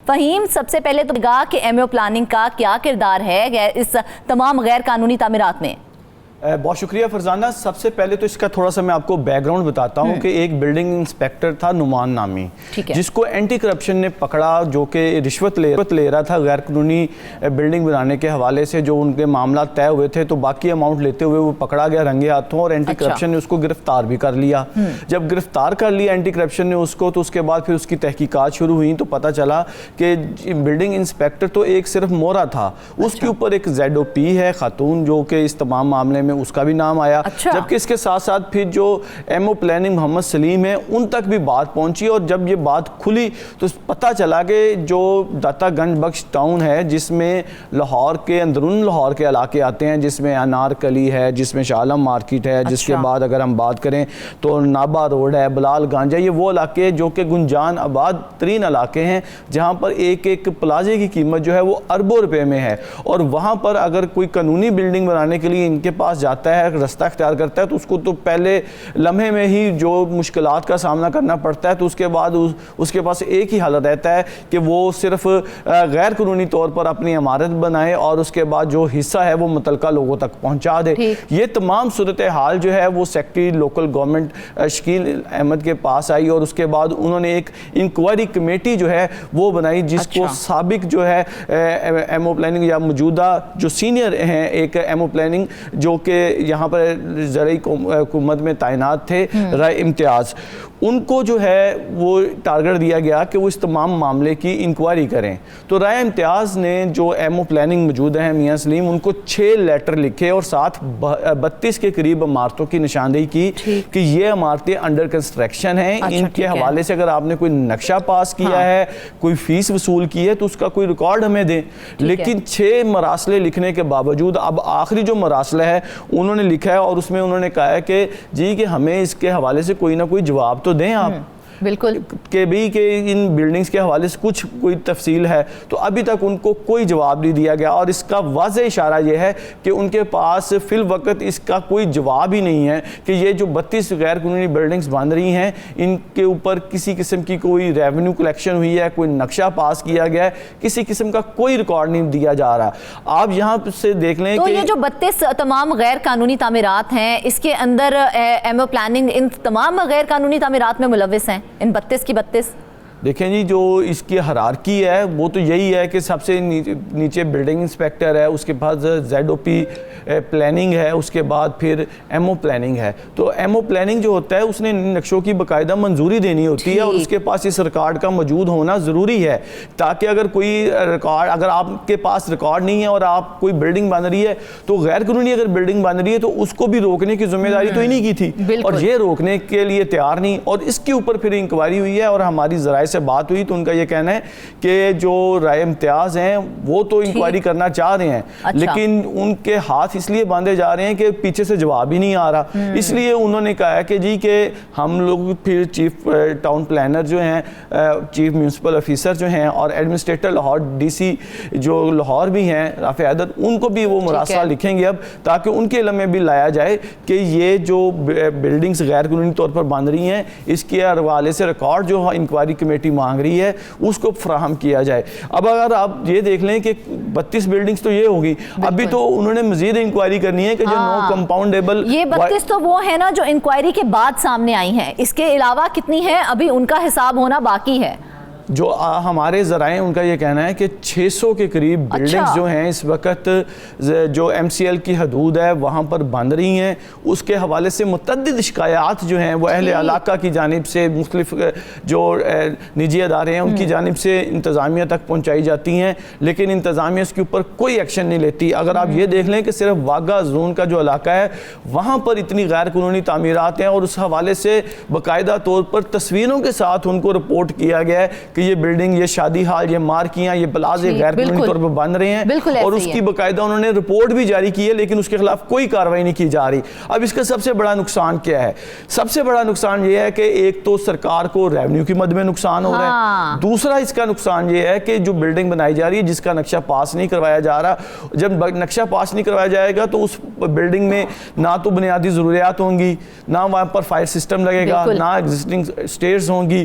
فہیم، سب سے پہلے تو کہا کہ ایم او پلاننگ کا کیا کردار ہے اس تمام غیر قانونی تعمیرات میں؟ بہت شکریہ فرزانہ. سب سے پہلے تو اس کا تھوڑا سا میں آپ کو بیک گراؤنڈ بتاتا ہوں کہ ایک بلڈنگ انسپیکٹر تھا نعمان نامی، جس کو اینٹی کرپشن نے پکڑا، جو کہ رشوت لے رہا تھا غیر قانونی بلڈنگ بنانے کے حوالے سے. جو ان کے معاملات طے ہوئے تھے تو باقی اماؤنٹ لیتے ہوئے وہ پکڑا گیا رنگے ہاتھوں، اور اینٹی کرپشن نے اس کو گرفتار بھی کر لیا. جب گرفتار کر لیا اینٹی کرپشن نے اس کو، تو اس کے بعد پھر اس کی تحقیقات شروع ہوئیں تو پتہ چلا کہ بلڈنگ انسپیکٹر تو ایک صرف مورا تھا، اس کے اوپر ایک ZOP ہے خاتون جو کہ اس تمام معاملے میں اس کا بھی نام آیا. جبکہ اس کے ساتھ ساتھ پھر جو ایم او پلاننگ محمد سلیم ہے ان تک بھی بات پہنچی، اور جب یہ بات کھلی تو پتہ چلا کہ جو داتا گنج بخش ٹاؤن ہے، جس میں لاہور کے اندرون لاہور کے علاقے آتے ہیں، جس میں انارکلی ہے، جس میں شاہ عالم مارکیٹ ہے، جس کے بعد اگر ہم بات کریں تو نابا روڈ ہے، بلال گانج ہے، یہ وہ علاقے جو کہ گنجان آباد ترین علاقے ہیں جہاں پر ایک ایک پلازے کی قیمت جو ہے وہ اربوں روپے میں ہے. اور وہاں پر اگر کوئی قانونی بلڈنگ بنانے کے لیے ان کے پاس جاتا ہے، رستہ اختیار کرتا ہے، تو اس کو تو پہلے لمحے میں ہی جو مشکلات کا سامنا کرنا پڑتا ہے. تو اس کے بعد اس کے پاس ایک ہی حل رہتا ہے کہ وہ صرف غیر قانونی طور پر اپنی عمارت بنائے اور اس کے بعد جو حصہ ہے وہ متعلقہ لوگوں تک پہنچا دے. یہ تمام صورتحال جو ہے وہ secretary local government Shakeel Ahmed کے پاس آئی، اور اس کے بعد انہوں نے ایک انکوائری کمیٹی جو ہے وہ بنائی، جس کو سابق جو ہے ایم او پلاننگ یا موجودہ جو سینئر ہیں ایک ایم او پلاننگ جو کہ یہاں پر زرعی حکومت میں تعینات تھے، رائے امتیاز، ان کو جو ہے وہ ٹارگٹ دیا گیا کہ وہ اس تمام معاملے کی انکوائری کریں. تو رائے امتیاز نے جو ایم او پلاننگ موجود ہیں میاں سلیم، ان کو 6 لیٹر لکھے اور ساتھ 32 کے قریب عمارتوں کی نشاندہی کی کہ یہ عمارتیں انڈر کنسٹرکشن ہیں. ان کے حوالے سے اگر آپ نے کوئی نقشہ پاس کیا ہے، کوئی فیس وصول کی ہے، تو اس کا کوئی ریکارڈ ہمیں دیں. لیکن 6 مراسلے لکھنے کے باوجود اب آخری جو مراسلہ ہے انہوں نے لکھا ہے، اور اس میں انہوں نے کہا ہے کہ جی کہ ہمیں اس کے حوالے سے کوئی نہ کوئی جواب تو دیں آپ. بالکل کہ بھی کہ ان بلڈنگز کے حوالے سے کچھ کوئی تفصیل ہے، تو ابھی تک ان کو کوئی جواب نہیں دیا گیا. اور اس کا واضح اشارہ یہ ہے کہ ان کے پاس فی الوقت اس کا کوئی جواب ہی نہیں ہے کہ یہ جو 32 غیر قانونی بلڈنگز بن رہی ہیں ان کے اوپر کسی قسم کی کوئی ریونیو کلیکشن ہوئی ہے، کوئی نقشہ پاس کیا گیا ہے، کسی قسم کا کوئی ریکارڈ نہیں دیا جا رہا. آپ یہاں سے دیکھ لیں تو کہ یہ جو 32 تمام غیر قانونی تعمیرات ہیں، اس کے اندر ایم او پلاننگ ان تمام غیر قانونی تعمیرات میں ملوث ہیں، ان 32 کی 32؟ دیکھیں جی، جو اس کی ہرارکی ہے وہ تو یہی ہے کہ سب سے نیچے بلڈنگ انسپیکٹر ہے، اس کے بعد ZOP پلاننگ ہے، اس کے بعد پھر ایم او پلاننگ ہے. تو ایم او پلاننگ جو ہوتا ہے اس نے نقشوں کی باقاعدہ منظوری دینی ہوتی ہے، اور اس کے پاس اس ریکارڈ کا موجود ہونا ضروری ہے، تاکہ اگر کوئی ریکارڈ، اگر آپ کے پاس ریکارڈ نہیں ہے اور آپ کوئی بلڈنگ بن رہی ہے تو غیر قانونی اگر بلڈنگ بن رہی ہے تو اس کو بھی روکنے کی ذمہ داری تو انہیں کی تھی، اور یہ روکنے کے لیے تیار نہیں. اور اس کے اوپر پھر انکوائری ہوئی ہے، اور ہماری ذرائع سے بات ہوئی تو ان کا یہ کہنا ہے کہ جو رائے امتیاز ہیں وہ تو انکوائری کرنا چاہ رہے ہیں، لیکن ان کے ہاتھ اس لیے باندھے جا رہے ہیں کہ پیچھے سے جواب ہی نہیں آ رہا. اس لیے انہوں نے کہا ہے کہ جی کہ ہم لوگ پھر چیف ٹاؤن پلانر جو ہیں، چیف میونسپل آفیسر جو ہیں، اور ایڈمنسٹریٹر لاہور DC جو لاہور بھی ہیں رافع حیدر، ان کو بھی وہ مراسلہ لکھیں گے اب، تاکہ ان کے علم میں بھی لایا جائے کہ یہ جو بلڈنگز غیر قانونی طور پر بن رہی ہیں اس کے حوالے سے ریکارڈ جو انکوائری کمیٹی مانگ رہی ہے اس کو فراہم کیا جائے. اب اگر آپ یہ دیکھ لیں کہ 32 بلڈنگز تو یہ ہوگی، ابھی تو انہوں نے مزید انکوائری کرنی ہے کہ جو نو کمپاؤنڈیبل، یہ 32 تو وہ ہے نا جو انکوائری کے بعد سامنے آئی ہیں، اس کے علاوہ کتنی ہیں ابھی ان کا حساب ہونا باقی ہے؟ جو ہمارے ذرائع ان کا یہ کہنا ہے کہ 600 کے قریب بلڈنگز جو ہیں اس وقت جو MCL کی حدود ہے وہاں پر بن رہی ہیں. اس کے حوالے سے متعدد شکایات جو ہیں وہ اہل علاقہ کی جانب سے، مختلف جو نجی ادارے ہیں ان کی جانب سے انتظامیہ تک پہنچائی جاتی ہیں، لیکن انتظامیہ اس کے اوپر کوئی ایکشن نہیں لیتی. اگر آپ یہ دیکھ لیں کہ صرف واگا زون کا جو علاقہ ہے وہاں پر اتنی غیر قانونی تعمیرات ہیں، اور اس حوالے سے باقاعدہ طور پر تصویروں کے ساتھ ان کو رپورٹ کیا گیا ہے کہ یہ بلڈنگ، یہ شادی ہال، یہ مارکیاں، یہ پلازے غیر قانونی طور پر بن رہے ہیں، اور اس کی باقاعدہ انہوں نے رپورٹ بھی جاری کی ہے، لیکن اس کے خلاف کوئی کارروائی نہیں کی جا رہی. اب اس کا سب سے بڑا نقصان کیا ہے؟ سب سے بڑا نقصان یہ ہے کہ ایک تو سرکار کو ریونیو کی مد میں نقصان ہو رہا ہے، دوسرا اس کا نقصان یہ ہے کہ جو بلڈنگ بنائی جا رہی ہے جس کا نقشہ پاس نہیں کروایا جا رہا، جب نقشہ پاس نہیں کروایا جائے گا تو اس بلڈنگ میں نہ تو بنیادی ضروریات ہوں گی، نہ وہاں پر فائر سسٹم لگے گا، نہ ایگزسٹنگ سٹیئرز ہوں گی،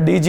DG